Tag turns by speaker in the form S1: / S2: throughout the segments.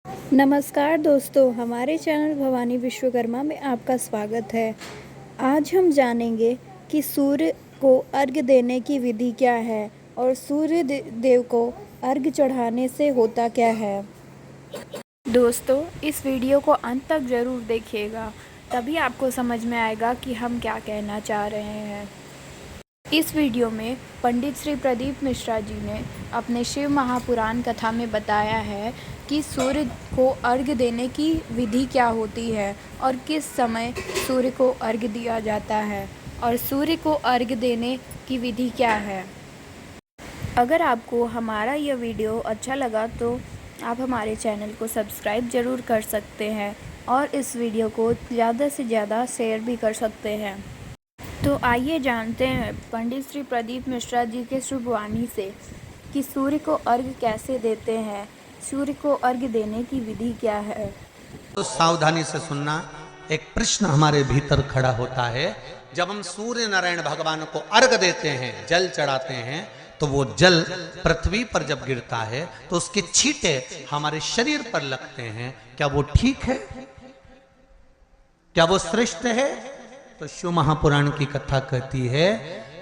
S1: नमस्कार दोस्तों, हमारे चैनल भवानी विश्वकर्मा में आपका स्वागत है। आज हम जानेंगे कि सूर्य को अर्घ्य देने की विधि क्या है और सूर्य देव को अर्घ्य चढ़ाने से होता क्या है। दोस्तों, इस वीडियो को अंत तक ज़रूर देखिएगा, तभी आपको समझ में आएगा कि हम क्या कहना चाह रहे हैं। इस वीडियो में पंडित श्री प्रदीप मिश्रा जी ने अपने शिव महापुराण कथा में बताया है कि सूर्य को अर्घ्य देने की विधि क्या होती है और किस समय सूर्य को अर्घ्य दिया जाता है और सूर्य को अर्घ्य देने की विधि क्या है। अगर आपको हमारा यह वीडियो अच्छा लगा तो आप हमारे चैनल को सब्सक्राइब ज़रूर कर सकते हैं और इस वीडियो को ज़्यादा से ज़्यादा शेयर भी कर सकते हैं। तो आइए जानते हैं पंडित श्री प्रदीप मिश्रा जी के शुभवाणी से कि सूर्य को अर्घ्य कैसे देते हैं, सूर्य को अर्घ्य देने की विधि क्या है।
S2: तो सावधानी से सुनना। एक प्रश्न हमारे भीतर खड़ा होता है। जब हम सूर्य नारायण भगवान को अर्घ्य देते हैं, जल चढ़ाते हैं, तो वो जल पृथ्वी पर जब गिरता है तो उसके छींटे हमारे शरीर पर लगते हैं। क्या वो ठीक है? क्या वो श्रेष्ठ है? तो शिव महापुराण की कथा कहती है,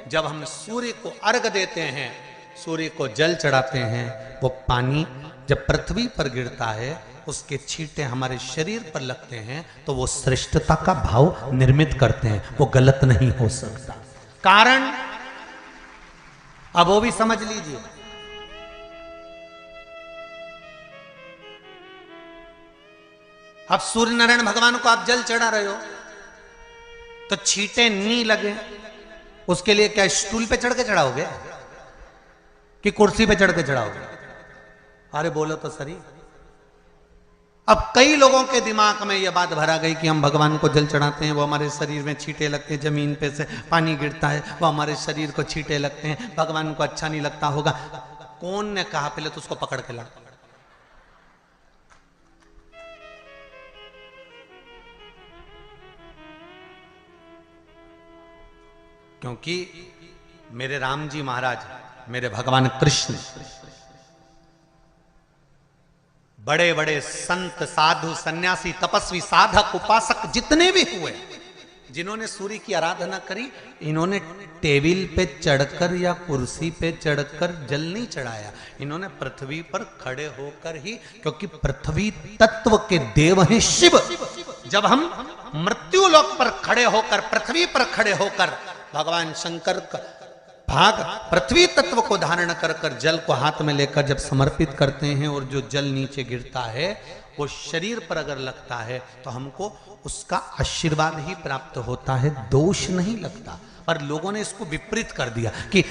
S2: जब हम सूर्य को अर्घ्य देते हैं, सूर्य को जल चढ़ाते हैं, वो पानी जब पृथ्वी पर गिरता है, उसके छींटे हमारे शरीर पर लगते हैं, तो वो श्रेष्ठता का भाव निर्मित करते हैं। वो गलत नहीं हो सकता। कारण अब वो भी समझ लीजिए। अब सूर्य नारायण भगवान को आप जल चढ़ा रहे हो तो छींटे नहीं लगे, उसके लिए क्या स्टूल पे चढ़ के चढ़ाओगे कि कुर्सी पे चढ़ के चढ़ाओगे? अरे बोलो तो सही। अब कई लोगों के दिमाग में यह बात भरा गई कि हम भगवान को जल चढ़ाते हैं, वो हमारे शरीर में छींटे लगते हैं, जमीन पे से पानी गिरता है, वो हमारे शरीर को छींटे लगते हैं, भगवान को अच्छा नहीं लगता होगा। कौन ने कहा? पहले तो उसको पकड़ के ला। क्योंकि मेरे राम जी महाराज, मेरे भगवान कृष्ण, बड़े बड़े संत, साधु, सन्यासी, तपस्वी, साधक, उपासक जितने भी हुए, जिन्होंने सूर्य की आराधना करी, इन्होंने टेबल पे चढ़कर या कुर्सी पे चढ़कर जल नहीं चढ़ाया। इन्होंने पृथ्वी पर खड़े होकर ही, क्योंकि पृथ्वी तत्व के देव हैं शिव। जब हम मृत्यु लोक पर खड़े होकर, पृथ्वी पर खड़े होकर भगवान शंकर का भाग पृथ्वी तत्व को धारण कर कर जल को हाथ में लेकर जब समर्पित करते हैं, और जो जल नीचे गिरता है वो शरीर पर अगर लगता है तो हमको उसका आशीर्वाद ही प्राप्त होता है, दोष नहीं लगता। पर लोगों ने इसको विपरीत कर दिया। कि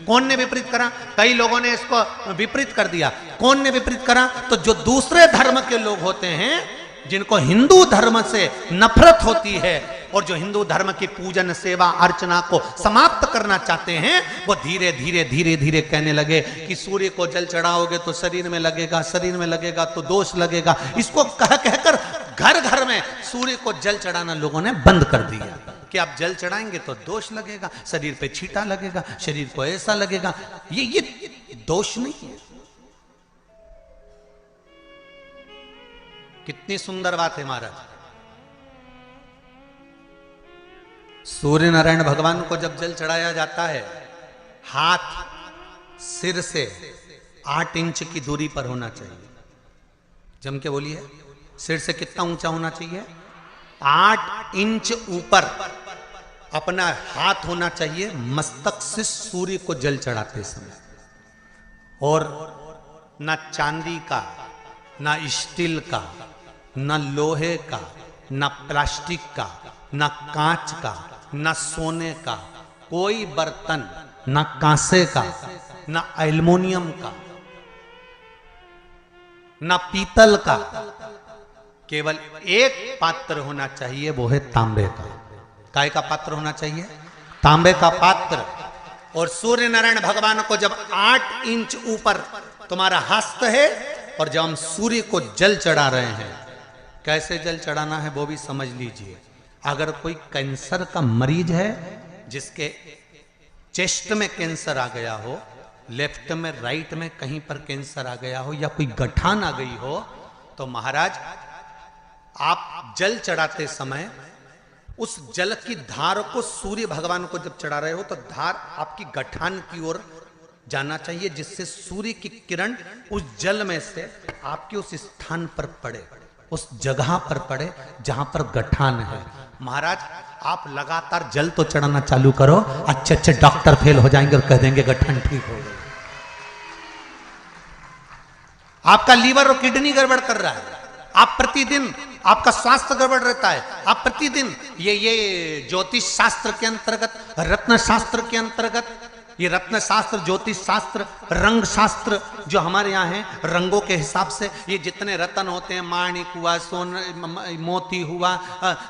S2: कौन ने विपरीत करा? कई लोगों ने इसको विपरीत कर दिया। कौन ने विपरीत करा? तो जो दूसरे धर्म के लोग होते हैं, जिनको हिंदू धर्म से नफरत होती है और जो हिंदू धर्म की पूजन, सेवा, अर्चना को समाप्त करना चाहते हैं, वो धीरे धीरे धीरे धीरे कहने लगे कि सूर्य को जल चढ़ाओगे तो शरीर में लगेगा, शरीर में लगेगा तो दोष लगेगा। इसको कह कहकर घर घर में सूर्य को जल चढ़ाना लोगों ने बंद कर दिया कि आप जल चढ़ाएंगे तो दोष लगेगा, शरीर पे छींटा लगेगा, शरीर को ऐसा लगेगा। ये दोष नहीं है। कितनी सुंदर बात है महाराज। सूर्य नारायण भगवान को जब जल चढ़ाया जाता है, हाथ सिर से 8 इंच की दूरी पर होना चाहिए। जम के बोलिए, सिर से कितना ऊंचा होना चाहिए? 8 इंच ऊपर अपना हाथ होना चाहिए मस्तक से सूर्य को जल चढ़ाते समय। और ना चांदी का, ना स्टील का, ना लोहे का, ना प्लास्टिक का, ना कांच का, ना सोने का कोई बर्तन, ना कांसे का, ना एल्युमिनियम का, ना पीतल का, केवल एक पात्र होना चाहिए, वो है तांबे का। काय का पात्र होना चाहिए? तांबे का पात्र। और सूर्य नारायण भगवान को जब 8 इंच ऊपर तुम्हारा हस्त है, और जब हम सूर्य को जल चढ़ा रहे हैं, कैसे जल चढ़ाना है वो भी समझ लीजिए। अगर कोई कैंसर का मरीज है, जिसके चेस्ट में कैंसर आ गया हो, लेफ्ट में, राइट में कहीं पर कैंसर आ गया हो, या कोई गठान आ गई हो, तो महाराज आप जल चढ़ाते समय उस जल की धार को सूर्य भगवान को जब चढ़ा रहे हो तो धार आपकी गठान की ओर जाना चाहिए, जिससे सूर्य की किरण उस जल में से आपके उस स्थान पर पड़े, उस जगह पर पड़े जहां पर गठान है। महाराज आप लगातार जल तो चढ़ाना चालू करो, अच्छे अच्छे डॉक्टर फेल हो जाएंगे और कह देंगे गठन ठीक हो गई। आपका लीवर और किडनी गड़बड़ कर रहा है, आप प्रतिदिन आपका स्वास्थ्य गड़बड़ रहता है, आप प्रतिदिन ये ज्योतिष शास्त्र के अंतर्गत, रत्न शास्त्र के अंतर्गत, ये रत्न शास्त्र, ज्योतिष शास्त्र, रंग शास्त्र जो हमारे यहाँ है, रंगों के हिसाब से ये जितने रत्न होते हैं, माणिक हुआ, मोती हुआ,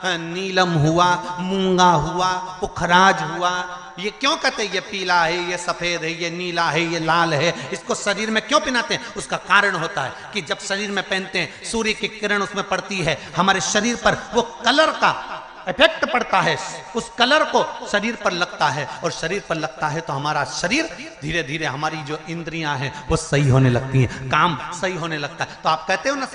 S2: नीलम हुआ, मूंगा हुआ, पुखराज हुआ, ये क्यों कहते हैं ये पीला है, ये सफेद है, ये नीला है, ये लाल है, इसको शरीर में क्यों पहनाते हैं? उसका कारण होता है कि जब शरीर में पहनते हैं सूर्य की किरण उसमें पड़ती है, हमारे शरीर पर वो कलर का इफेक्ट पड़ता है, उस कलर को शरीर पर लगता है, और शरीर पर लगता है तो हमारा शरीर धीरे धीरे, हमारी जो इंद्रियां हैं वो सही होने लगती हैं, काम सही होने लगता है। तो आप कहते हो ना